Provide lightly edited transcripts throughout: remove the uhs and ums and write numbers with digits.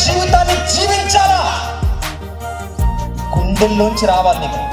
జీవితాన్ని జీవించాలా? గుండెల్లోంచి రావాలి నీకు.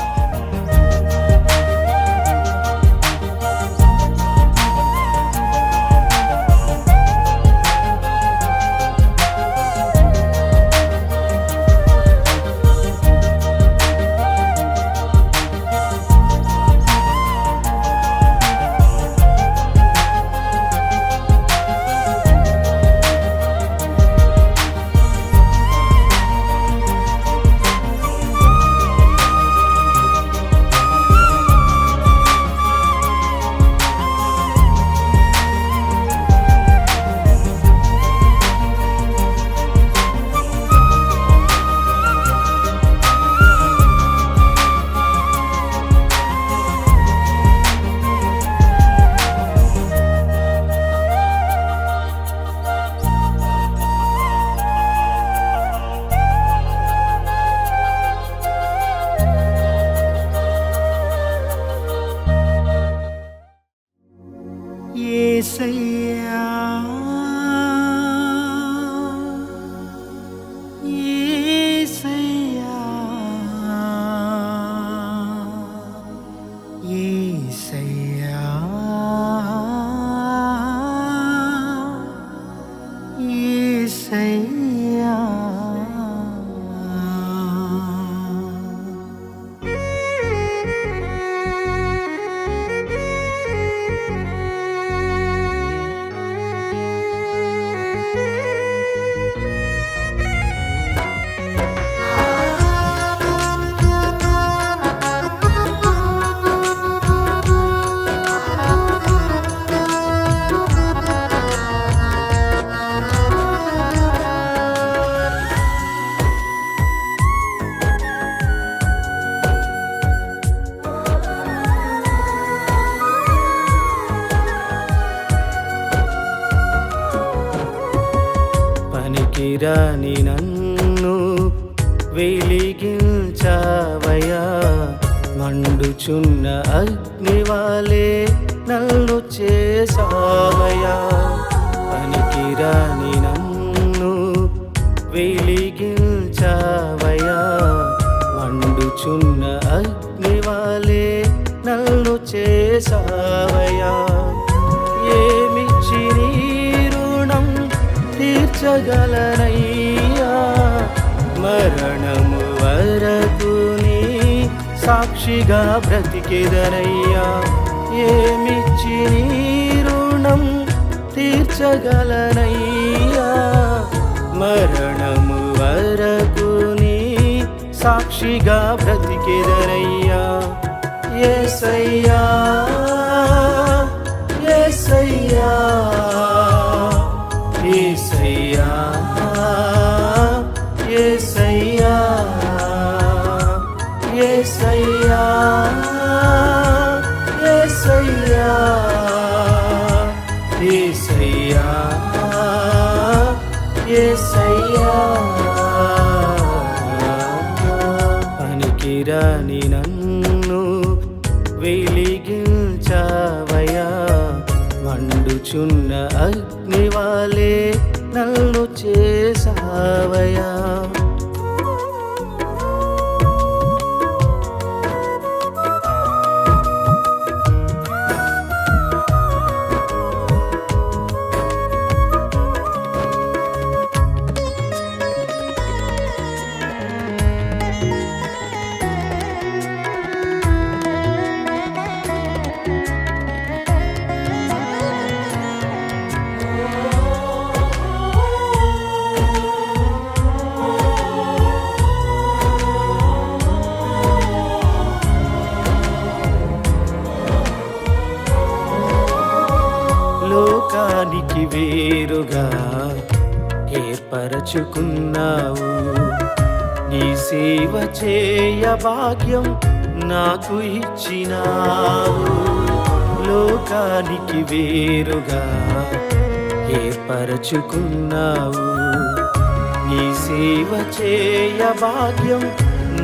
యేసయ్యా యేసయ్యా యేసయ్యా యేసయ్యా పనికిరాని నన్ను వెలిగించావయ్యా, మండుచున్న అగ్నివాలే నన్ను చేసావయ్యా. పనికిరాని నన్ను వెలిగించావయ్యా, మండుచున్న అగ్నివాలే నన్ను చేసావయ్యా. ఏమిచ్చి నీ రుణం తీర్చగలనయ్యా, మరణము వరకు నీ సాక్షిగా బ్రతికెదనయ్యా. ఏమిచ్చి నీ రుణం తీర్చగలనయ్యా, మరణము వరకు నీ సాక్షిగా బ్రతికెదనయ్యా. యేసయ్యా యేసయ్యా యేసయ్యా యేసయ్యా యేసయ్యా యేసయ్యా యేసయ్యా యేసయ్యా. పనికిరాని నన్ను వెలిగించావయ్యా, మండుచున్న అగ్నివాలే నన్ను చేసావయ్యా. లోకానికి వేరుగా ఏర్పరచుకున్నావు, నీ సేవ చేయ భాగ్యం నాకు ఇచ్చినావు. లోకానికి వేరుగా ఏర్పరచుకున్నావు, నీ సేవ చేయ భాగ్యం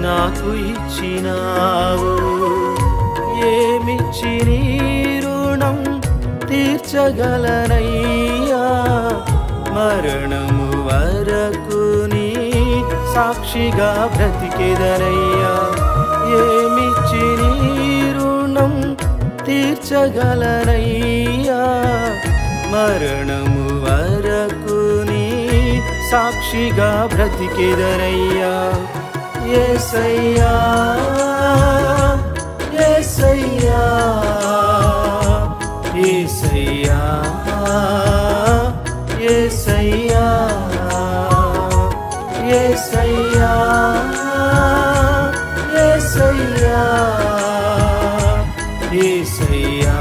నాకు ఇచ్చినావు. ఏమిచ్చి నీ రుణం తీర్చగలనయ్యా, మరణము వరకు సాక్షిగా బ్రతికెదనయ్యా. ఏమిచ్చి నీ రుణం తీర్చగలనయ్యా. మరణము వరకు నీ సాక్షిగా బ్రతికెదనయ్యా. యేసయ్యా యేసయ్యా యేసయ్యా యేసయ్యా యేసయ్యా యేసయ్యా యేసయ్యా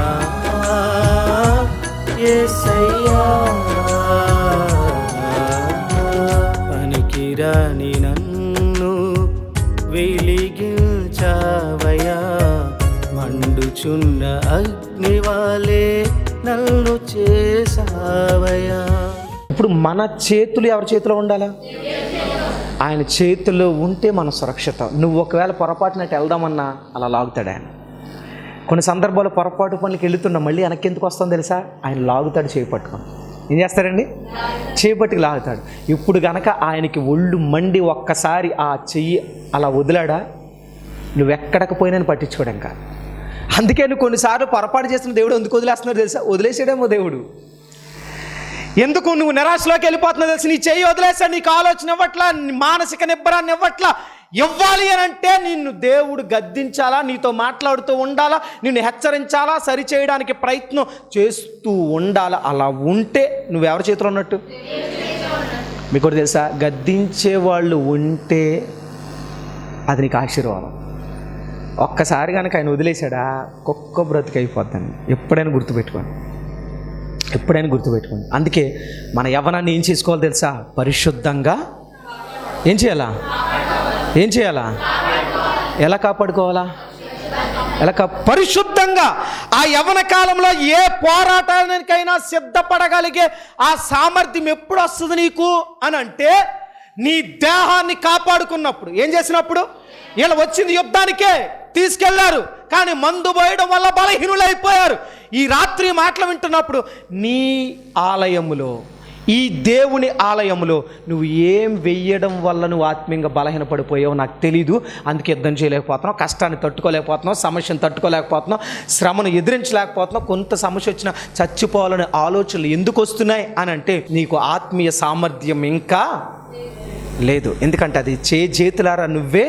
యేసయ్యా. పనికిరాని నన్ను వెలిగించావయ్యా. మండుచున్న అగ్నివాలే నన్ను చేసావయ్యా. ఇప్పుడు మన చేతులు ఎవరి చేతిలో ఉండాలా? ఆయన చేతిలో ఉంటే మన సురక్షిత. నువ్వు ఒకవేళ పొరపాటునట్టు వెళ్దామన్నా అలా లాగుతాడు ఆయన. కొన్ని సందర్భాల్లో పొరపాటు పనులకి వెళుతున్నా మళ్ళీ వెనక్కి ఎందుకు వస్తుందో తెలుసా? ఆయన లాగుతాడు చేపట్టుకొని. ఏం చేస్తాడండి? చేపట్టుకు లాగుతాడు. ఇప్పుడు గనక ఆయనకి ఒళ్ళు మండి ఒక్కసారి ఆ చెయ్యి అలా వదిలాడా, నువ్వెక్కడికి పోయినా పట్టించుకోవడం కాదు. అందుకే నువ్వు కొన్నిసార్లు పొరపాటు చేస్తున్న దేవుడు ఎందుకు వదిలేస్తున్నాడు తెలుసా? వదిలేసాడేమో దేవుడు. ఎందుకు నువ్వు నిరాశలోకి వెళ్ళిపోతున్నావు తెలుసు? నీ చెయ్యి వదిలేసాడు, నీకు ఆలోచన ఇవ్వట్లా, మానసిక నిబ్బరాన్ని ఇవ్వట్లా. ఇవ్వాలి అని అంటే నిన్ను దేవుడు గద్దించాలా, నీతో మాట్లాడుతూ ఉండాలా, నిన్ను హెచ్చరించాలా, సరిచేయడానికి ప్రయత్నం చేస్తూ ఉండాలా. అలా ఉంటే నువ్వెవరి చేతిలో ఉన్నట్టు? మీకు కూడా తెలుసా, గద్దించే వాళ్ళు ఉంటే అది నీకు ఆశీర్వాదం. ఒక్కసారి కనుక ఆయన వదిలేశాడా కుక్క బ్రతికి అయిపోద్దండి. ఎప్పుడైనా గుర్తుపెట్టుకోండి, ఎప్పుడైనా గుర్తుపెట్టుకోండి. అందుకే మన యవ్వనాన్ని ఏం చేసుకోవాలి తెలుసా? పరిశుద్ధంగా ఏం చేయాలా? ఏం చేయాలా? ఎలా కాపాడుకోవాలా? పరిశుద్ధంగా. ఆ యవ్వన కాలంలో ఏ పోరాటానికైనా సిద్ధపడగలిగే ఆ సామర్థ్యం ఎప్పుడు వస్తుంది నీకు అని అంటే, నీ దేహాన్ని కాపాడుకున్నప్పుడు. ఏం చేసినప్పుడు? వీళ్ళు వచ్చింది యుద్ధానికే తీసుకెళ్లారు, కానీ మందు పోయడం వల్ల బలహీనులైపోయారు. ఈ రాత్రి మాటలు వింటున్నప్పుడు నీ ఆలయములో, ఈ దేవుని ఆలయంలో నువ్వు ఏం వెయ్యడం వల్ల నువ్వు ఆత్మీయంగా బలహీనపడిపోయావు నాకు తెలీదు. అందుకే యుద్ధం చేయలేకపోతున్నావు, కష్టాన్ని తట్టుకోలేకపోతున్నావు, సమస్యను తట్టుకోలేకపోతున్నావు, శ్రమను ఎదిరించలేకపోతున్నావు. కొంత సమస్య వచ్చినా చచ్చిపోవాలనే ఆలోచనలు ఎందుకు వస్తున్నాయి అని అంటే, నీకు ఆత్మీయ సామర్థ్యం ఇంకా లేదు. ఎందుకంటే అది చేతులారా నువ్వే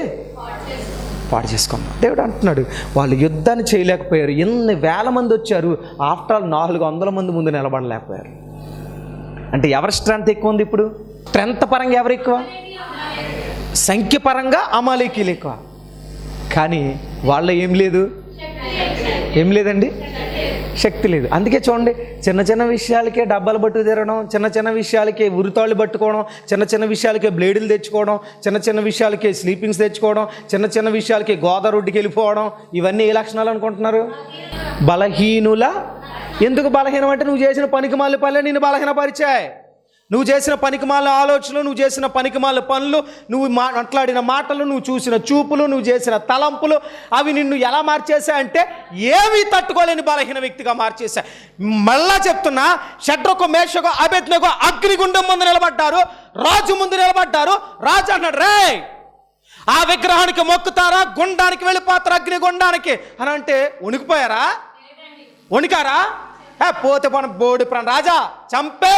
పాడు చేసుకున్నావు. దేవుడు అంటున్నాడు, వాళ్ళు యుద్ధాన్ని చేయలేకపోయారు. ఎన్ని వేల మంది వచ్చారు, ఆఫ్టర్ ఆల్ 400 మంది ముందు నిలబడలేకపోయారు. అంటే ఎవరి స్ట్రెంత్ ఎక్కువ ఉంది ఇప్పుడు? స్ట్రెంత్ పరంగా ఎవరు ఎక్కువ? సంఖ్య పరంగా అమాలేకీలు ఎక్కువ. కానీ వాళ్ళ ఏం లేదు, ఏం లేదండి, శక్తి లేదు. అందుకే చూడండి, చిన్న చిన్న విషయాలకే డబ్బాలు పట్టు తిరగడం, చిన్న చిన్న విషయాలకే ఉరితాళ్ళు పట్టుకోవడం, చిన్న చిన్న విషయాలకే బ్లేడులు తెచ్చుకోవడం, చిన్న చిన్న విషయాలకే స్లీపింగ్స్ తెచ్చుకోవడం, చిన్న చిన్న విషయాలకే గోదావరికి వెళ్ళిపోవడం, ఇవన్నీ ఏ లక్షణాలు అనుకుంటున్నారు? బలహీనుల. ఎందుకు బలహీనం అంటే, నువ్వు చేసిన పనికిమాల పనులే నిన్ను బలహీనపరిచాయి. నువ్వు చేసిన పనికిమాల ఆలోచనలు, నువ్వు చేసిన పనికిమాల పనులు, నువ్వు మాట్లాడిన మాటలు, నువ్వు చూసిన చూపులు, నువ్వు చేసిన తలంపులు, అవి నిన్ను ఎలా మార్చేశాయంటే ఏమీ తట్టుకోలేని బలహీన వ్యక్తిగా మార్చేశాయి. మళ్ళా చెప్తున్నా, షడ్రకు మేషకు అబేద్నెగో అగ్నిగుండం ముందు నిలబడ్డారు, రాజు ముందు నిలబడ్డారు. రాజు అన్నాడు, రే ఆ విగ్రహానికి మొక్కుతారా, గుండానికి వెళ్ళిపోతారా, అగ్నిగుండానికి అని అంటే వణికిపోయారా? వణికారా? పోతే పని బోడి ప్రాణ రాజా చంపే,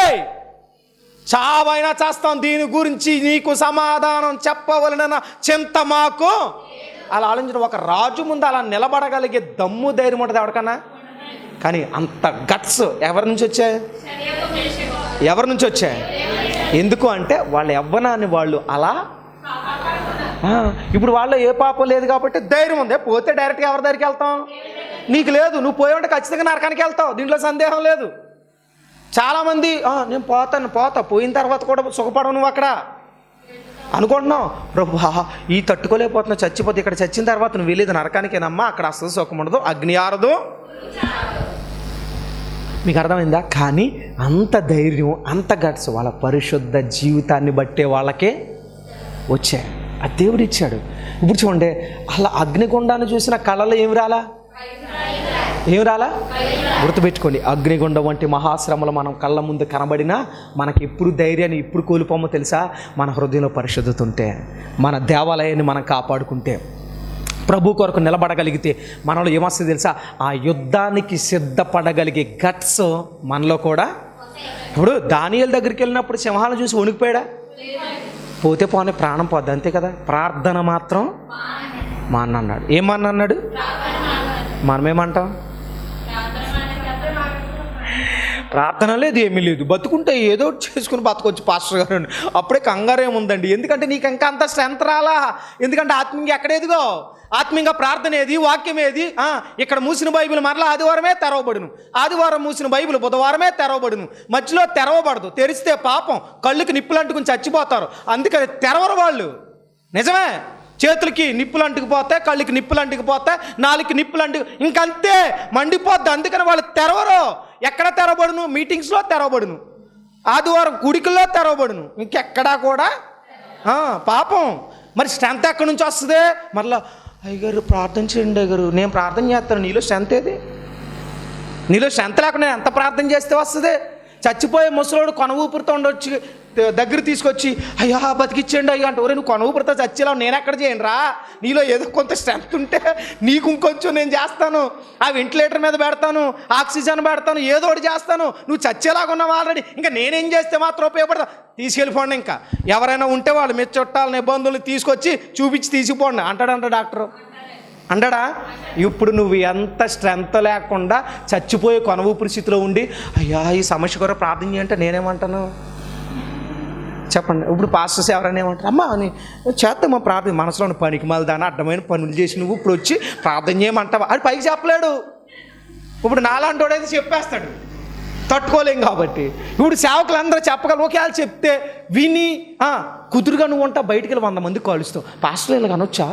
చావైనా చేస్తాం, దీని గురించి నీకు సమాధానం చెప్పవలన చింత మాకు. అలా ఆలోచించిన ఒక రాజు ముందు అలా నిలబడగలిగే దమ్ము ధైర్యం ఉంటుంది ఎవరికన్నా. కానీ అంత గట్స్ ఎవరి నుంచి వచ్చాయి? ఎవరి నుంచి వచ్చాయి? ఎందుకు అంటే వాళ్ళ యవ్వనాన్ని వాళ్ళు అలా. ఇప్పుడు వాళ్ళు ఏ పాపం లేదు కాబట్టి ధైర్యం ఉంది. పోతే డైరెక్ట్గా ఎవరి దగ్గరికి వెళ్తాం? నీకు లేదు, నువ్వు పోయావంటే ఖచ్చితంగా నరకానికి వెళ్తావు, దీంట్లో సందేహం లేదు. చాలామంది నేను పోతా, పోయిన తర్వాత కూడా సుఖపడవు నువ్వు అక్కడ అనుకుంటున్నావు. ప్రభు ఈ తట్టుకోలేకపోతున్నా, చచ్చిపోతే ఇక్కడ చచ్చిన తర్వాత నువ్వు వెళ్ళేది నరకానికేనమ్మా, అక్కడ అసలు సుఖం ఉండదు, అగ్ని ఆరదు. మీకు అర్థమైందా? కానీ అంత ధైర్యం, అంత గట్స్ వాళ్ళ పరిశుద్ధ జీవితాన్ని బట్టే వాళ్ళకే వచ్చాయి. అది దేవుడు ఇచ్చాడు. ఇప్పుడు చూడండి, అలా అగ్నిగుండాన్ని చూసిన కళలో ఏమి రాలా? ఏం రాలా? గుర్తుపెట్టుకోండి, అగ్నిగుండం వంటి మహాశ్రమలు మనం కళ్ళ ముందు కనబడినా మనకి ఎప్పుడు ధైర్యాన్ని ఇప్పుడు కోల్పోమో తెలుసా? మన హృదయంలో పరిశుద్ధత ఉంటే, మన దేవాలయాన్ని మనం కాపాడుకుంటే, ప్రభు కొరకు నిలబడగలిగితే మనలో ఏమొస్తుంది తెలుసా? ఆ యుద్ధానికి సిద్ధపడగలిగే గట్స్ మనలో కూడా. ఇప్పుడు దానియేలు దగ్గరికి వెళ్ళినప్పుడు సింహాలను చూసి వణికిపోయాడా? పోతే పోనీ ప్రాణం పోద్ది, అంతే కదా. ప్రార్థన మాత్రం అన్నాడు. ఏమన్నాడు? మనమేమంటాం? ప్రార్థన లేదు, ఏమీ లేదు, బతుకుంటే ఏదో చేసుకుని బతకొచ్చు పాస్టర్ గారు అని. అప్పుడే కంగారేముందండి, ఎందుకంటే నీకు ఇంకా అంత స్ట్రెంత్ రాలా. ఎందుకంటే ఆత్మీయంగా ఎక్కడేదిగో, ఆత్మీయంగా ప్రార్థన ఏది, వాక్యం ఏది. ఇక్కడ మూసిన బైబిల్ మరలా ఆదివారమే తెరవబడును, ఆదివారం మూసిన బైబిల్ బుధవారమే తెరవబడును, మధ్యలో తెరవబడదు. తెరిస్తే పాపం కళ్ళుకి నిప్పులు అంటుకుని చచ్చిపోతారు. అందుకని తెరవరు వాళ్ళు. నిజమే, చేతులకి నిప్పులు అంటుకుపోతే, కళ్ళకి నిప్పులు అంటుకుపోతే, నాలుగుకి నిప్పులు ఇంకంతే మండిపోద్ది. అందుకని వాళ్ళు తెరవరు. ఎక్కడ తెరవబడును? మీటింగ్స్లో తెరవబడును, ఆదివారం గుడికల్లో తెరవబడును, ఇంకెక్కడా కూడా పాపం. మరి స్ట్రెంత్ ఎక్కడి నుంచి వస్తుంది? మరలా అయ్యగారు ప్రార్థన చేయండి అయ్యగారు, నేను ప్రార్థన చేస్తాను. నీలో స్ట్రెంత్ ఏది? నీలో స్ట్రెంత్ లేకుండా ఎంత ప్రార్థన చేస్తే వస్తుంది? చచ్చిపోయే ముసలోడు కొన ఊపిరితో ఉండొచ్చి దగ్గర తీసుకొచ్చి అయ్యా బతికిచ్చేయండి అయ్యా అంటే, ఒరే నువ్వు కొన ఊపిరితో చచ్చేలా నేను ఎక్కడ చేయండి రా. నీలో ఏదో కొంత స్ట్రెంత్ ఉంటే నీకు ఇంకొంచెం నేను చేస్తాను, ఆ వెంటిలేటర్ మీద పెడతాను, ఆక్సిజన్ పెడతాను, ఏదో ఒకటి చేస్తాను. నువ్వు చచ్చేలాగా ఉన్నావు ఆల్రెడీ, ఇంకా నేనేం చేస్తే మాత్రం ఉపయోగపడతా. తీసుకెళ్ళిపోండి. ఇంకా ఎవరైనా ఉంటే వాళ్ళు మీ చుట్టాలని ఇబ్బందులు తీసుకొచ్చి చూపించి తీసుకుపోండి అంటాడంట డాక్టరు. అంటాడా? ఇప్పుడు నువ్వు ఎంత స్ట్రెంత్ లేకుండా చచ్చిపోయే కొన ఊపిరి స్థితిలో ఉండి అయ్యా ఈ సమస్య కూడా ప్రార్థన చేయంటే నేనేమంటాను చెప్పండి? ఇప్పుడు పాస్టర్స్ ఎవరైనా ఏమంటారు? అమ్మా అని చేద్దామా ప్రార్థన, మనసులో ఉన్న పనికి మళ్ళీ దాన్ని అడ్డమైన పనులు చేసి నువ్వు ఇప్పుడు వచ్చి ప్రార్థన చేయమంటావా అని పైకి చెప్పలేడు. ఇప్పుడు నాలాంటి వాడైతే చెప్పేస్తాడు, తట్టుకోలేం కాబట్టి. ఇప్పుడు సేవకులు అందరూ చెప్పగలరు. ఒకవేళ చెప్తే విని కుదురుగా నువ్వు ఉంటా, బయటికి వెళ్ళి 100 మంది కలుస్తావు. పాస్టర్ ఇలా అనొచ్చా?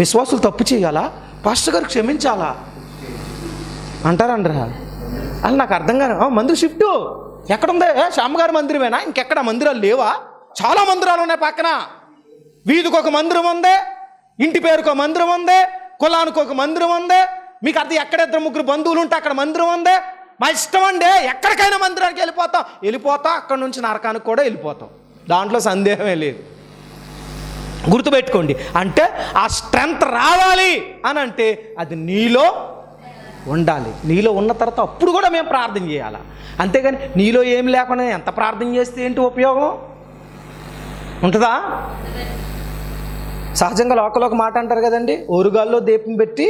విశ్వాసులు తప్పు చేయాలా? పాస్టర్ గారు క్షమించాలా అంటారంటారా? అలా నాకు అర్థం కాదు. మందిరం షిఫ్ట్ ఎక్కడుందే? శ్యామగారి మందిరమేనా? ఇంకెక్కడ మందిరాలు లేవా? చాలా మందిరాలు ఉన్నాయి పక్కన. వీధికి ఒక మందిరం ఉంది, ఇంటి పేరుకు ఒక మందిరం ఉంది, కులానికి ఒక మందిరం ఉంది. మీకు అర్థం, ఎక్కడ 2-3 బంధువులు ఉంటే అక్కడ మందిరం ఉంది. మా ఇష్టం అండి, ఎక్కడికైనా మందిరానికి వెళ్ళిపోతాం. అక్కడ నుంచి నరకానికి కూడా వెళ్ళిపోతాం, దాంట్లో సందేహమే లేదు. గుర్తుపెట్టుకోండి. అంటే ఆ స్ట్రెంత్ రావాలి అని అంటే అది నీలో ఉండాలి. నీలో ఉన్న తర్వాత అప్పుడు కూడా మేము ప్రార్థన చేయాలి. అంతేగాని నీలో ఏం లేకుండా ఎంత ప్రార్థన చేస్తే ఏంటి ఉపయోగం ఉంటుందా? సహజంగా లోకలో ఒక మాట అంటారు కదండి, ఓరుగాల్లో దీపం పెట్టి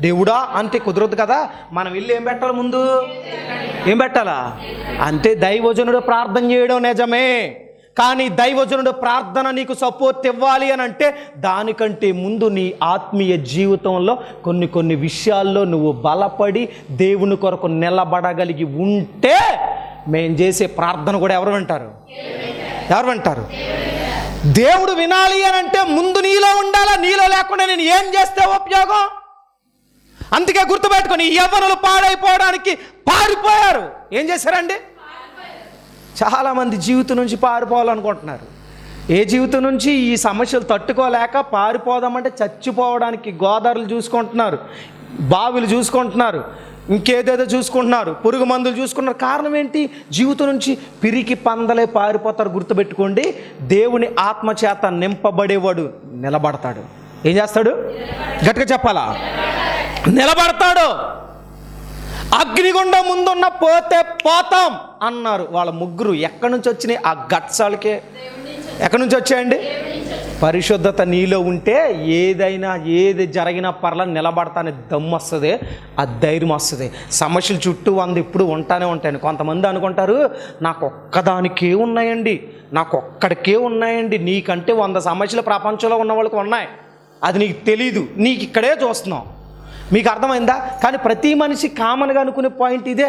దేవుడా అంటే కుదరదు కదా. మనం ఇల్లు ఏం పెట్టాలి? ముందు ఏం పెట్టాలా? అంటే దైవజనుడు ప్రార్థన చేయడం నిజమే, కానీ దైవజనుడు ప్రార్థన నీకు సపోర్ట్ ఇవ్వాలి అని అంటే దానికంటే ముందు నీ ఆత్మీయ జీవితంలో కొన్ని విషయాల్లో నువ్వు బలపడి దేవుని కొరకు నిలబడగలిగి ఉంటే మేము చేసే ప్రార్థన కూడా ఎవరు వింటారు? దేవుడు వినాలి అని అంటే ముందు నీలో ఉండాలా. నీలో లేకుండా నేను ఏం చేస్తే ఉపయోగం? అందుకే గుర్తుపెట్టుకొని యవ్వనులు పాడైపోవడానికి పారిపోయారు. ఏం చేశారండి? చాలామంది జీవితం నుంచి పారిపోవాలనుకుంటున్నారు. ఏ జీవితం నుంచి? ఈ సమస్యలు తట్టుకోలేక పారిపోదామంటే చచ్చిపోవడానికి గోదావరిలు చూసుకుంటున్నారు, బావిలు చూసుకుంటున్నారు, ఇంకేదేదో చూసుకుంటున్నారు, పురుగు మందులు చూసుకున్నారు. కారణం ఏంటి? జీవితం నుంచి పిరికి పందలే పారిపోతారు. గుర్తుపెట్టుకోండి, దేవుని ఆత్మచేత నింపబడేవాడు నిలబడతాడు. ఏం చేస్తాడు? గట్టిగా చెప్పాలా? నిలబడతాడు. అగ్నిగుండం ముందున్న పోతే పోతాం అన్నారు వాళ్ళ ముగ్గురు. ఎక్కడి నుంచి వచ్చినాయి ఆ గట్సాలకే? ఎక్కడి నుంచి వచ్చాయండి? పరిశుద్ధత నీలో ఉంటే ఏది జరిగినా పర్లా నిలబడతానే దమ్ము వస్తుంది, ఆ ధైర్యం వస్తుంది. సమస్యలు చుట్టూ 100 ఇప్పుడు ఉంటానే ఉంటాయి. కొంతమంది అనుకుంటారు నాకు ఒక్కదానికే ఉన్నాయండి, నాకు ఒక్కడికే ఉన్నాయండి. నీకంటే 100 సమస్యలు ప్రపంచంలో ఉన్న వాళ్ళకి ఉన్నాయి, అది నీకు తెలీదు. నీకు ఇక్కడే చూస్తున్నావు. మీకు అర్థమైందా? కానీ ప్రతి మనిషి కామన్గా అనుకునే పాయింట్ ఇదే,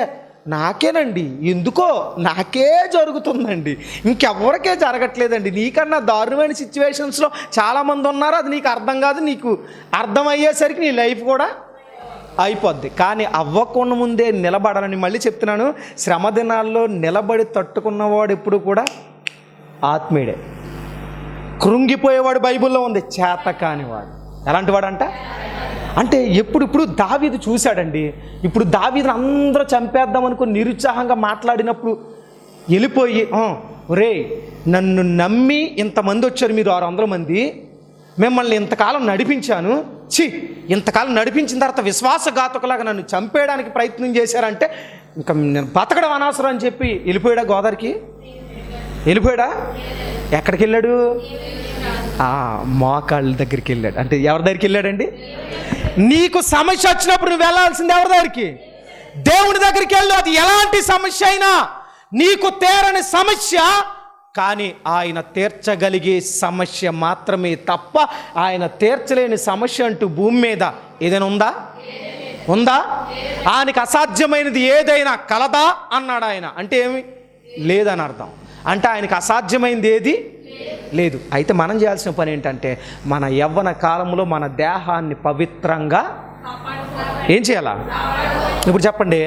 నాకేనండి, ఎందుకో నాకే జరుగుతుందండి, ఇంకెవరికే జరగట్లేదండి. నీకన్నా దారుణమైన సిచ్యువేషన్స్లో చాలామంది ఉన్నారు. అది నీకు అర్థం కాదు. నీకు అర్థమయ్యేసరికి నీ లైఫ్ కూడా అయిపోద్ది. కానీ అవ్వకుండా ముందే నిలబడాలని మళ్ళీ చెప్తున్నాను. శ్రమ దినాల్లో నిలబడి తట్టుకున్నవాడు ఎప్పుడు కూడా ఆత్మీయుడే. కృంగిపోయేవాడు బైబిల్లో ఉంది, చేత కానివాడు. ఎలాంటి వాడంట? అంటే ఇప్పుడు దావీదు చూశాడండి. ఇప్పుడు దావీదుని అందరూ చంపేద్దాం అనుకుని నిరుత్సాహంగా మాట్లాడినప్పుడు వెళ్ళిపోయి, ఒరే నన్ను నమ్మి ఇంతమంది వచ్చారు, మీరు 600 మంది, మిమ్మల్ని ఇంతకాలం నడిపించాను, ఇంతకాలం నడిపించిన తర్వాత విశ్వాసఘాతకులాగా నన్ను చంపేయడానికి ప్రయత్నం చేశారంటే ఇంకా నేను బతకడం అనవసరం అని చెప్పి వెళ్ళిపోయాడా? గోదావరికి వెళ్ళిపోయాడా? ఎక్కడికి వెళ్ళాడు? మోకాళ్ళ దగ్గరికి వెళ్ళాడు. అంటే ఎవరి దగ్గరికి వెళ్ళాడండి? నీకు సమస్య వచ్చినప్పుడు నువ్వు వెళ్ళాల్సింది ఎవరి దగ్గరికి? దేవుని దగ్గరికి వెళ్ళు. అది ఎలాంటి సమస్య అయినా, నీకు తీరని సమస్య కానీ ఆయన తీర్చగలిగే సమస్య మాత్రమే తప్ప ఆయన తీర్చలేని సమస్య అంటూ భూమి మీద ఏదైనా ఉందా? ఆయనకి అసాధ్యమైనది ఏదైనా కలదా అన్నాడు ఆయన. అంటే ఏమి లేదని అర్థం. అంటే ఆయనకు అసాధ్యమైనది ఏది లేదు. అయితే మనం చేయాల్సిన పని ఏంటంటే మన యవ్వన కాలంలో మన దేహాన్ని పవిత్రంగా ఏం చేయాలా? ఇప్పుడు చెప్పండి,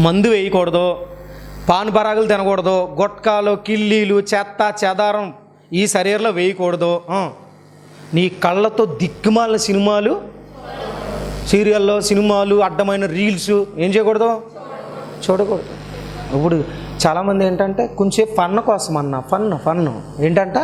మందు వేయకూడదు, పాను పరాగులు తినకూడదు, గుట్కాలు, కిల్లీలు, చెత్త చెదారం ఈ శరీరంలో వేయకూడదు, నీ కళ్ళతో దిక్కుమాలిన సినిమాలు, సీరియల్లో సినిమాలు, అడ్డమైన రీల్స్ ఏం చేయకూడదు? చూడకూడదు. ఇప్పుడు చాలామంది ఏంటంటే కొంచెం ఫన్ కోసం అన్న ఫన్ ఏంటంట?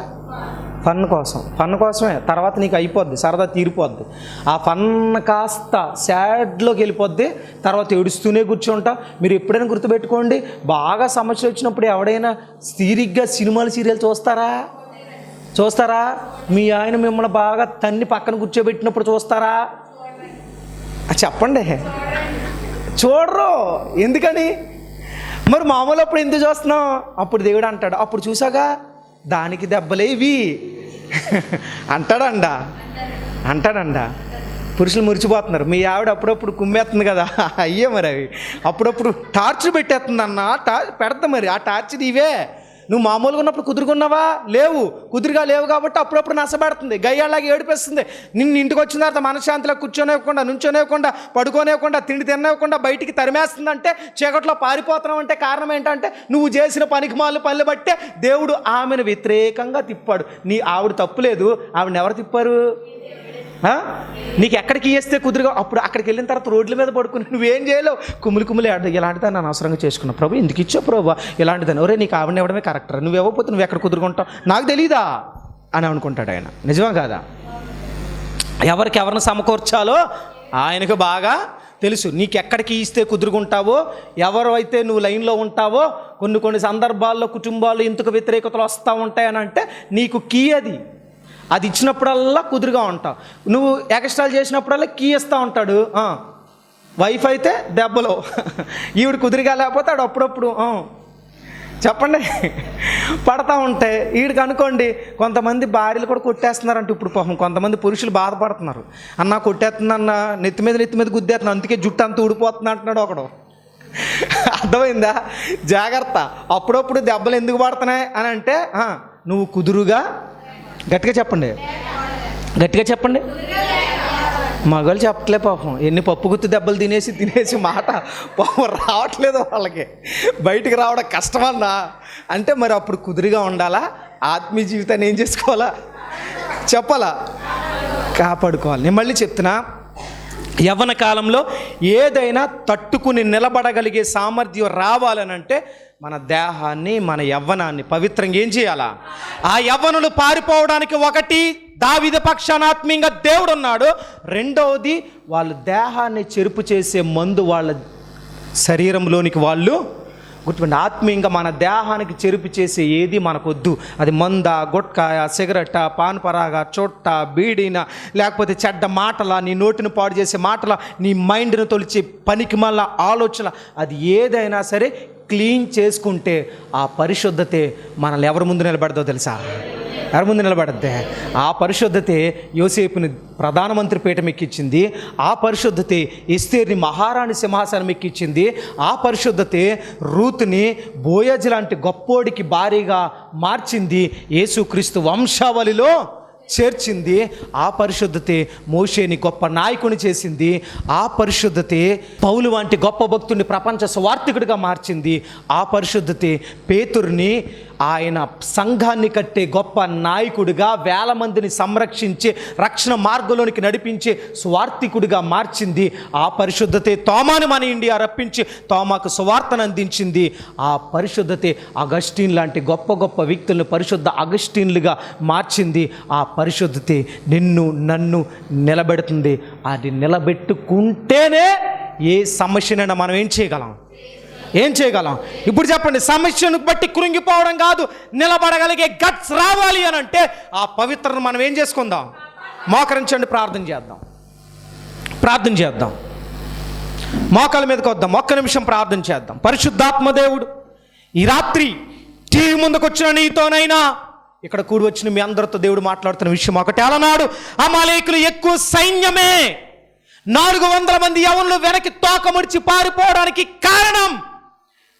ఫన్ కోసమే. తర్వాత నీకు అయిపోద్ది, సరదా తీరిపోద్ది. ఆ ఫన్ కాస్త సాడ్లోకి వెళ్ళిపోద్ది, తర్వాత ఏడుస్తూనే కూర్చుంటా. మీరు ఎప్పుడైనా గుర్తుపెట్టుకోండి, బాగా సమస్య వచ్చినప్పుడు ఎవడైనా తీరిగ్గా సినిమాలు సీరియల్ చూస్తారా? మీ ఆయన మిమ్మల్ని బాగా తన్ని పక్కన కూర్చోబెట్టినప్పుడు చూస్తారా? చెప్పండి, చూడరు. ఎందుకని? మరి మామూలు అప్పుడు ఎందుకు చూస్తున్నాం? అప్పుడు దేవుడు అంటాడు, అప్పుడు చూసాగా దానికి దెబ్బలేవి అంటాడండ. పురుషులు మురిచిపోతున్నారు. మీ ఆవిడ అప్పుడప్పుడు కుమ్మేస్తుంది కదా, అయ్యే మరి అవి అప్పుడప్పుడు టార్చ్ పెట్టేస్తుంది అన్న, పెడతా మరి ఆ టార్చ్ నీవే. నువ్వు మామూలుగా ఉన్నప్పుడు కుదురుకున్నావా? కుదురుగా లేవు కాబట్టి అప్పుడప్పుడు నష్టపెడుతుంది, గయ్యాలాగా ఏడిపిస్తుంది. నిన్ను ఇంటికి వచ్చిన తర్వాత మనశ్శాంతిలో కూర్చోనివ్వకుండా, నుంచోనివ్వకుండా, పడుకోనివ్వకుండా, తిండి తిననివ్వకుండా బయటికి తరిమేస్తుందంటే, చీకట్లో పారిపోతున్నావు అంటే కారణం ఏంటంటే నువ్వు చేసిన పనులు బట్టే దేవుడు ఆమెను వ్యతిరేకంగా తిప్పాడు. ఆవిడ తప్పు లేదు, ఆవిడని ఎవరు తిప్పారు? నీకు ఎక్కడికి వేస్తే కుదురుగా అప్పుడు అక్కడికి వెళ్ళిన తర్వాత రోడ్ల మీద పడుకుని నువ్వేం చేయలేవు, కుమ్ములు ఇలాంటిదాన్ని నన్ను అవసరంగా చేసుకున్నావు ప్రభు, ఎందుకు ఇచ్చావు ప్రభు ఇలాంటిదాన్ని, ఒరే నీకు ఆవిడని ఇవ్వడమే కరెక్టర్, నువ్వు ఇవ్వకపోతే నువ్వు ఎక్కడ కుదురుకుంటావు, నాకు తెలీదా అని అనుకుంటాడు ఆయన. నిజమా కాదా? ఎవరిని సమకూర్చాలో ఆయనకు బాగా తెలుసు. నీకు ఎక్కడికి ఇస్తే కుదురుకుంటావో, ఎవరైతే నువ్వు లైన్లో ఉంటావో, కొన్ని సందర్భాల్లో కుటుంబాలు ఇంతకు వ్యతిరేకతలు వస్తూ ఉంటాయని అంటే నీకు కీ అది ఇచ్చినప్పుడల్లా కుదురుగా ఉంటావు. నువ్వు ఎక్స్ట్రాలు చేసినప్పుడల్లా కీ ఇస్తూ ఉంటాడు. వైఫ్ అయితే దెబ్బలో, ఈవిడ కుదురుగా లేకపోతే ఆడు అప్పుడప్పుడు చెప్పండి పడతా ఉంటే వీడికి అనుకోండి. కొంతమంది భార్యలు కూడా కొట్టేస్తున్నారంట ఇప్పుడు. పాపం కొంతమంది పురుషులు బాధపడుతున్నారు, అన్న కొట్టేస్తుందన్న, నెత్తి మీద గుద్దేస్తున్నా, అందుకే జుట్టు అంతా ఊడిపోతుంది అంటున్నాడు ఒకడు. అర్థమైందా? జాగ్రత్త. అప్పుడప్పుడు దెబ్బలు ఎందుకు పడుతున్నాయి అని అంటే నువ్వు కుదురుగా, గట్టిగా చెప్పండి. మగవాళ్ళు చెప్పట్లే పాపం, ఎన్ని పప్పు గుత్తి దెబ్బలు తినేసి మాట పాపం రావట్లేదు వాళ్ళకి, బయటికి రావడం కష్టమన్నా. అంటే మరి అప్పుడు కుదురుగా ఉండాలా? ఆత్మీయ జీవితాన్ని ఏం చేసుకోవాలా? చెప్పాలా? కాపాడుకోవాలి. నేను మళ్ళీ చెప్తున్నా, యవ్వన కాలంలో ఏదైనా తట్టుకుని నిలబడగలిగే సామర్థ్యం రావాలనంటే మన దేహాన్ని, మన యవ్వనాన్ని పవిత్రంగా ఏం చేయాలా? ఆ యవ్వనులు పారిపోవడానికి ఒకటి దావీదు పక్షాన ఆత్మీయంగా దేవుడు ఉన్నాడు. రెండవది వాళ్ళ దేహాన్ని చెరుపు చేసే మందు వాళ్ళ శరీరంలోనికి వాళ్ళు గుర్తుపెట్టి. ఆత్మీయంగా మన దేహానికి చెరుపు చేసే ఏది మనకొద్దు. అది మంద, గుట్కాయ, సిగరెట్, పాన్ పరాగా, చొట్ట, బీడిన, లేకపోతే చెడ్డ మాటల, నీ నోటిని పాడు చేసే మాటల, నీ మైండ్ను తొలిచే పనికి మళ్ళా ఆలోచన, అది ఏదైనా సరే క్లీన్ చేసుకుంటే ఆ పరిశుద్ధతే మనల్ని ఎవరి ముందు నిలబడదో తెలుసా? ఎవరి ముందు నిలబడద్దే? ఆ పరిశుద్ధతే యోసేపుని ప్రధానమంత్రి పీఠం ఎక్కించింది. ఆ పరిశుద్ధతే ఎస్తేర్ని మహారాణి సింహాసనం ఎక్కించింది. ఆ పరిశుద్ధతే రూతుని బోయజ్ లాంటి గొప్పోడికి భారీగా మార్చింది. యేసుక్రీస్తు వంశావళిలో చేర్చింది. ఆ పరిశుద్ధతే మోషేని గొప్ప నాయకుని చేసింది. ఆ పరిశుద్ధతే పౌలు వంటి గొప్ప భక్తుడిని ప్రపంచ సువార్థికుడిగా మార్చింది. ఆ పరిశుద్ధతే పేతురుని ఆయన సంఘాన్ని కట్టే గొప్ప నాయకుడిగా, వేల మందిని సంరక్షించే, రక్షణ మార్గంలోనికి నడిపించే సువార్థికుడిగా మార్చింది. ఆ పరిశుద్ధతే తోమాని మన ఇండియా రప్పించి తోమాకు సువార్తను అందించింది. ఆ పరిశుద్ధతే అగస్టిన్ లాంటి గొప్ప గొప్ప వ్యక్తులను పరిశుద్ధ అగస్టిన్లుగా మార్చింది. ఆ పరిశుద్ధతే నిన్ను నన్ను నిలబెడుతుంది. అది నిలబెట్టుకుంటేనే ఏ సమస్యనైనా మనం ఏం చేయగలం? ఇప్పుడు చెప్పండి, సమస్యను బట్టి కృంగిపోవడం కాదు, నిలబడగలిగే గట్స్ రావాలి అని అంటే ఆ పవిత్రను మనం ఏం చేసుకుందాం? మోకరించండి, ప్రార్థన చేద్దాం. మోకాల మీదకి వద్దాం, ఒక్క నిమిషం ప్రార్థన చేద్దాం. పరిశుద్ధాత్మ దేవుడు, ఈ రాత్రి టీవీ ముందుకు వచ్చిన నీతోనైనా, ఇక్కడ కూడి వచ్చిన మీ అందరితో దేవుడు మాట్లాడుతున్న విషయం ఒకటి. అలనాడు అమాలేకులు ఎక్కువ సైన్యమే, 400 మంది యవనులు వెనక్కి తోకముడిచి పారిపోవడానికి కారణం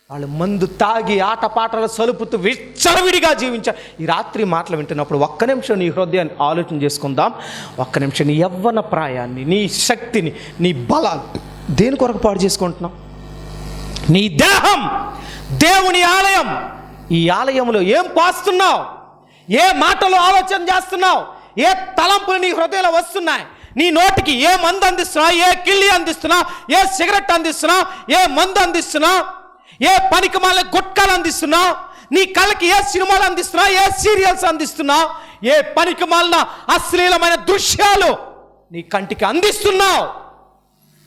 వాళ్ళు మందు తాగి ఆటపాటల సలుపుతూ విచ్చలవిడిగా జీవించారు. ఈ రాత్రి మాటలు వింటున్నప్పుడు ఒక్క నిమిషం నీ హృదయాన్ని ఆలోచన చేసుకుందాం. ఒక్క నిమిషం నీ యవ్వన ప్రాయాన్ని, నీ శక్తిని, నీ బలాన్ని దేని కొరకు పాడు చేసుకుంటున్నావు? నీ దేహం దేవుని ఆలయం. ఈ ఆలయంలో ఏం పాస్తున్నావు? ఏ మాటలు ఆలోచన చేస్తున్నావు? ఏ తలంపులు నీ హృదయంలో వస్తున్నాయి? నీ నోటికి ఏ మందు అందిస్తున్నావు? ఏ కిళ్ళి అందిస్తున్నావు? ఏ సిగరెట్ అందిస్తున్నావు? ఏ మందు అందిస్తున్నావు? ఏ పనికిమాల గుట్కాలు అందిస్తున్నావు? నీ కళ్ళకి ఏ సినిమాలు అందిస్తున్నావు? ఏ సీరియల్స్ అందిస్తున్నావు? ఏ పనికిమాలిన అశ్లీలమైన దృశ్యాలు నీ కంటికి అందిస్తున్నావు?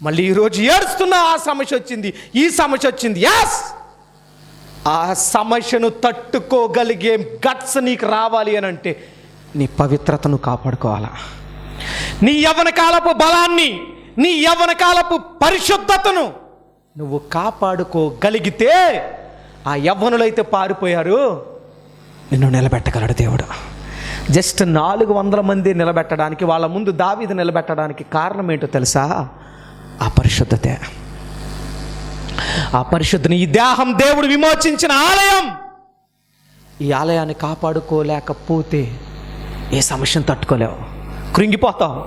మళ్ళీ ఈరోజు ఏడుస్తున్నావు. ఆ సమస్య వచ్చింది, ఈ సమస్య వచ్చింది. ఎస్, ఆ సమస్యను తట్టుకోగలిగే గట్స్ నీకు రావాలి అని అంటే నీ పవిత్రతను కాపాడుకోవాలా. నీ యవ్వన కాలపు బలాన్ని, నీ యవ్వన కాలపు పరిశుద్ధతను నువ్వు కాపాడుకోగలిగితే ఆ యవ్వనులైతే పారిపోయారు, నిన్ను నిలబెట్టగలడు దేవుడు. జస్ట్ 400 మంది నిలబెట్టడానికి, వాళ్ళ ముందు దావీదు నిలబెట్టడానికి కారణం ఏంటో తెలుసా? ఆ పరిశుద్ధతే. ఆ పరిశుద్ధిని, ఈ దేహం దేవుడు విమోచించిన ఆలయం. ఈ ఆలయాన్ని కాపాడుకోలేకపోతే ఏ సమస్యను తట్టుకోలేవు, కృంగిపోతావు.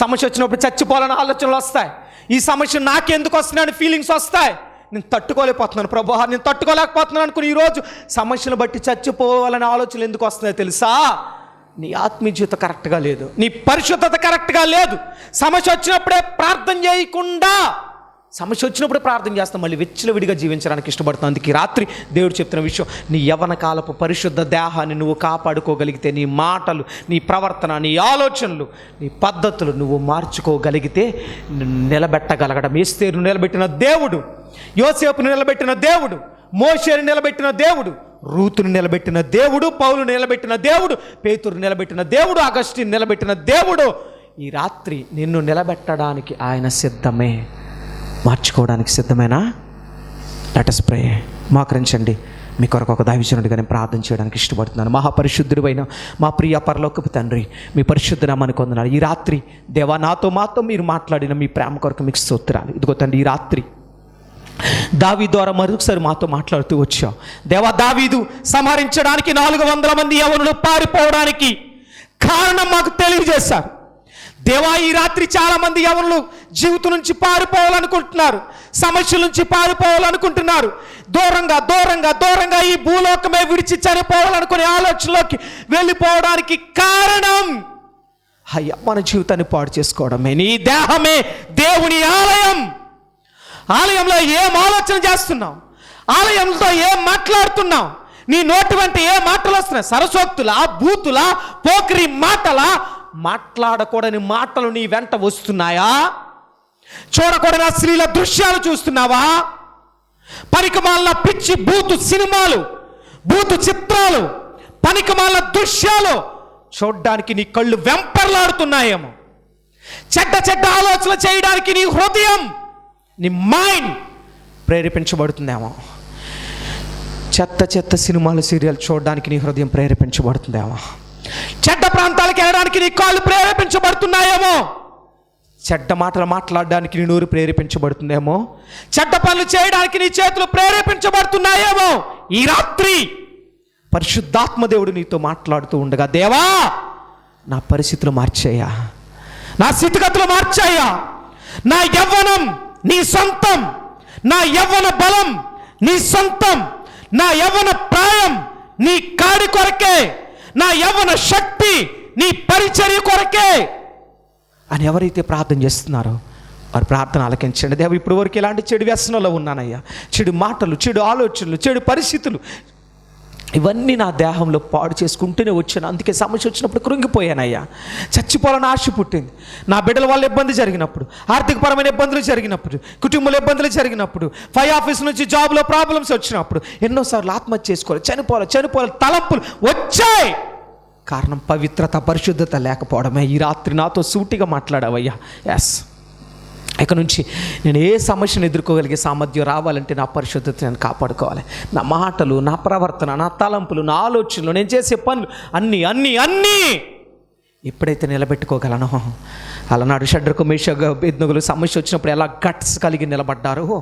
సమస్య వచ్చినప్పుడు చచ్చిపోవాలని ఆలోచనలు వస్తాయి. ఈ సమస్య నాకెందుకు వస్తున్నాయని ఫీలింగ్స్ వస్తాయి. నేను తట్టుకోలేకపోతున్నాను ప్రభు, నేను తట్టుకోలేకపోతున్నాను అనుకుని ఈరోజు సమస్యను బట్టి చచ్చిపోవాలనే ఆలోచనలు ఎందుకు వస్తున్నాయో తెలుసా? నీ ఆత్మీయ జీవితం కరెక్ట్గా లేదు, నీ పరిశుద్ధత కరెక్ట్గా లేదు. సమస్య వచ్చినప్పుడే ప్రార్థన చేయకుండా, సమస్య వచ్చినప్పుడే ప్రార్థన చేస్తాం, మళ్ళీ విచ్చలవిడిగా జీవించడానికి ఇష్టపడుతాం. అందుకే రాత్రి దేవుడు చెప్తున్న విషయం, నీ యవ్వన కాలపు పరిశుద్ధ దేహాన్ని నువ్వు కాపాడుకోగలిగితే, నీ మాటలు, నీ ప్రవర్తన, నీ ఆలోచనలు, నీ పద్ధతులు నువ్వు మార్చుకోగలిగితే నిలబెట్టగలగడం. ఎస్తేరును నిలబెట్టిన దేవుడు, యోసేపును నిలబెట్టిన దేవుడు, మోషేని నిలబెట్టిన దేవుడు, రూతును నిలబెట్టిన దేవుడు, పౌలు నిలబెట్టిన దేవుడు, పేతురు నిలబెట్టిన దేవుడు, అగస్టిన్ నిలబెట్టిన దేవుడు ఈ రాత్రి నిన్ను నిలబెట్టడానికి ఆయన సిద్ధమే. మార్చుకోవడానికి సిద్ధమేనా? Let us pray. మోకరించండి. మీ కొరకు ఒక దైవజనుడిగా నేను ప్రార్థన చేయడానికి ఇష్టపడుతున్నాను. మహాపరిశుద్ధుడైన మా ప్రియ పరలోకపు తండ్రి, మీ పరిశుద్ధ నామాన్ని కొందనాలు. ఈ రాత్రి దేవా, మాతో మీరు మాట్లాడిన మీ ప్రేమ కొరకు మీకు స్తోత్రాలు. ఇదిగో తండ్రి, ఈ రాత్రి దావీదు ద్వారా మరొకసారి మాతో మాట్లాడుతూ వచ్చావు దేవా. దావీదు సంహరించడానికి 400 మంది యవనులు పారిపోవడానికి కారణం మాకు తెలియజేశారు దేవా. ఈ రాత్రి చాలా మంది యవనులు జీవితం నుంచి పారిపోవాలనుకుంటున్నారు, సమస్యల నుంచి పారిపోవాలనుకుంటున్నారు, దూరంగా ఈ భూలోకమే విడిచి చనిపోవాలనుకునే ఆలోచనలోకి వెళ్ళిపోవడానికి కారణం అయ్యా మన జీవితాన్ని పాడు చేసుకోవడమే. నీ దేహమే దేవుని ఆలయం. ఆలయంలో ఏం ఆలోచన చేస్తున్నావు? ఆలయంతో ఏం మాట్లాడుతున్నావు? నీ నోటి వెంట ఏ మాటలు వస్తున్నాయి? సరసోక్తులా, బూతులా, పోకిరి మాటలా? మాట్లాడకూడని మాటలు నీ వెంట వస్తున్నాయా? చూడకూడని అశ్లీల దృశ్యాలు చూస్తున్నావా? పనికిమాలిన పిచ్చి బూతు సినిమాలు, బూతు చిత్రాలు, పనికిమాలిన దృశ్యాలు చూడడానికి నీ కళ్ళు వెంపర్లాడుతున్నాయేమో. చెడ్డ ఆలోచన చేయడానికి నీ హృదయం, నీ మైండ్ ప్రేరేపించబడుతుందేమో. చెత్త సినిమాలు, సీరియల్ చూడడానికి నీ హృదయం ప్రేరేపించబడుతుందేమో. చెడ్డ ప్రాంతాలకు వెళ్ళడానికి నీ కాళ్ళు ప్రేరేపించబడుతున్నాయేమో. చెడ్డ మాటలు మాట్లాడడానికి నీ నోరు ప్రేరేపించబడుతుందేమో. చెడ్డ పనులు చేయడానికి నీ చేతులు ప్రేరేపించబడుతున్నాయేమో. ఈ రాత్రి పరిశుద్ధాత్మ దేవుడు నీతో మాట్లాడుతూ ఉండగా, దేవా నా పరిస్థితులు మార్చాయా, నా స్థితిగతులు మార్చాయా. నా యవ్వనం నీ సొంతం, నా యవ్వన బలం నీ సొంతం, నా యవ్వన ప్రాయం నీ కాడి కొరకే, నా యవ్వన శక్తి నీ పరిచర్య కొరకే అని ఎవరైతే ప్రార్థన చేస్తున్నారో వారి ప్రార్థన ఆలకించండి. దేవ, ఇప్పుడు వరకు ఇలాంటి చెడు వ్యసనంలో ఉన్నానయ్యా. చెడు మాటలు, చెడు ఆలోచనలు, చెడు పరిస్థితులు ఇవన్నీ నా దేహంలో పాడు చేసుకుంటూనే వచ్చాను. అందుకే సమస్య వచ్చినప్పుడు కృంగిపోయానయ్యా. చచ్చిపోవాలని ఆశ పుట్టింది. నా బిడ్డల వల్ల ఇబ్బంది జరిగినప్పుడు, ఆర్థికపరమైన ఇబ్బందులు జరిగినప్పుడు, కుటుంబంలో ఇబ్బందులు జరిగినప్పుడు, ఆఫీస్ నుంచి జాబ్లో ప్రాబ్లమ్స్ వచ్చినప్పుడు ఎన్నోసార్లు ఆత్మహత్య చేసుకోవాలి, చనిపోవాలి తలంపులు వచ్చాయి. కారణం పవిత్రత, పరిశుద్ధత లేకపోవడమే. ఈ రాత్రి నాతో సూటిగా మాట్లాడావయ్యా. ఎస్, ఇక నుంచి నేను ఏ సమస్యను ఎదుర్కోగలిగే సామర్థ్యం రావాలంటే నా పరిశుద్ధత నేను కాపాడుకోవాలి. నా మాటలు, నా ప్రవర్తన, నా తలంపులు, నా ఆలోచనలు, నేను చేసే పనులు అన్నీ ఎప్పుడైతే నిలబెట్టుకోగలను, అలనాడు షడ్రకు మేషకు అబేద్నెగోలు సమస్య వచ్చినప్పుడు ఎలా గట్స్ కలిగి నిలబడ్డారో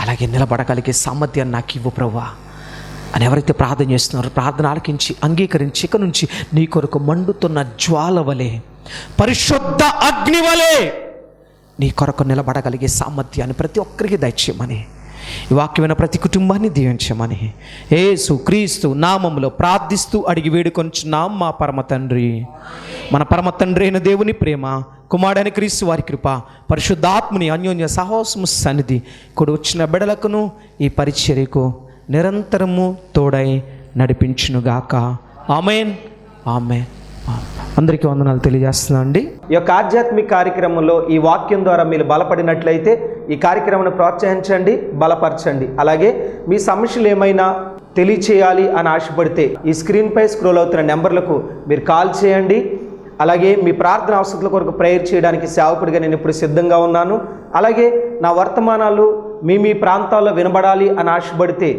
అలాగే నిలబడగలిగే సామర్థ్యాన్ని నాకు ఇవ్వు ప్రభువా అని ఎవరైతే ప్రార్థన చేస్తున్నారో ప్రార్థన ఆలకించి అంగీకరించి ఇక నుంచి నీ కొరకు మండుతున్న జ్వాల వలె, పరిశుద్ధ అగ్ని వలె నీ కొరకు నిలబడగలిగే సామర్థ్యాన్ని ప్రతి ఒక్కరికి దయచేయమని, ఈ వాక్యమైన ప్రతి కుటుంబాన్ని దీవించమని యేసు క్రీస్తు నామములో ప్రార్థిస్తూ అడిగి వేడుకొంచున్నాం మా పరమ తండ్రి. మన పరమ తండ్రి అయిన దేవుని ప్రేమ, కుమారుడైన క్రీస్తు వారి కృప, పరిశుద్ధాత్ముని అన్యోన్య సహవాసము సన్నిధి కూడి వచ్చిన బిడ్డలకును ఈ పరిచర్యకు నిరంతరము తోడై నడిపించునుగాక. ఆమేన్, ఆమేన్. అందరికీ వందనాలు తెలియజేస్తున్నా అండి. ఈ యొక్క ఆధ్యాత్మిక కార్యక్రమంలో ఈ వాక్యం ద్వారా మీరు బలపడినట్లయితే ఈ కార్యక్రమాన్ని ప్రోత్సహించండి, బలపరచండి. అలాగే మీ సమస్యలు ఏమైనా తెలియచేయాలి అని ఆశపడితే ఈ స్క్రీన్పై స్క్రోల్ అవుతున్న నెంబర్లకు మీరు కాల్ చేయండి. అలాగే మీ ప్రార్థన అవసరాల కొరకు ప్రేయర్ చేయడానికి సేవకుడిగా నేను ఇప్పుడు సిద్ధంగా ఉన్నాను. అలాగే నా వర్తమానాలు మీ ప్రాంతాల్లో వినబడాలి అని ఆశపడితే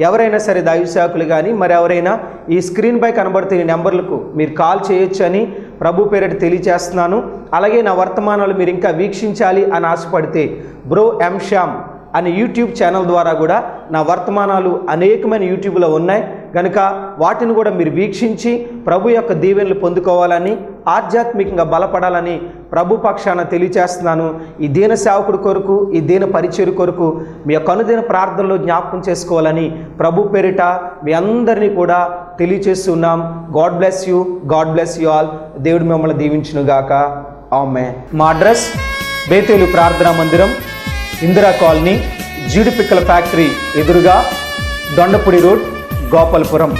ఎవరైనా సరే దైవ సేవకులు కానీ మరి ఎవరైనా ఈ స్క్రీన్పై కనబడుతున్న ఈ నెంబర్లకు మీరు కాల్ చేయొచ్చు అని ప్రభు పేరిట తెలియజేస్తున్నాను. అలాగే నా వర్తమానాలు మీరు ఇంకా వీక్షించాలి అని ఆశపడితే బ్రో ఎం శ్యామ్ అనే యూట్యూబ్ ఛానల్ ద్వారా కూడా నా వర్తమానాలు అనేకమైన యూట్యూబ్లో ఉన్నాయి కనుక వాటిని కూడా మీరు వీక్షించి ప్రభు యొక్క దీవెనలు పొందుకోవాలని, ఆధ్యాత్మికంగా బలపడాలని ప్రభు పక్షాన తెలియచేస్తున్నాను. ఈ దీన సేవకుడి కొరకు, ఈ దీన పరిచర్య కొరకు మీ యొక్క అనుదిన ప్రార్థనలో జ్ఞాపకం చేసుకోవాలని ప్రభు పేరిట మీ అందరినీ కూడా తెలియచేస్తున్నాం. God bless you all. దేవుడు మిమ్మల్ని దీవించునుగాక. ఆమేన్. మా అడ్రస్ బేతేలు ప్రార్థనా మందిరం, ఇందిరా కాలనీ, జీడిపిక్కల ఫ్యాక్టరీ ఎదురుగా, దొండపూడి రోడ్, గోపాలపురం.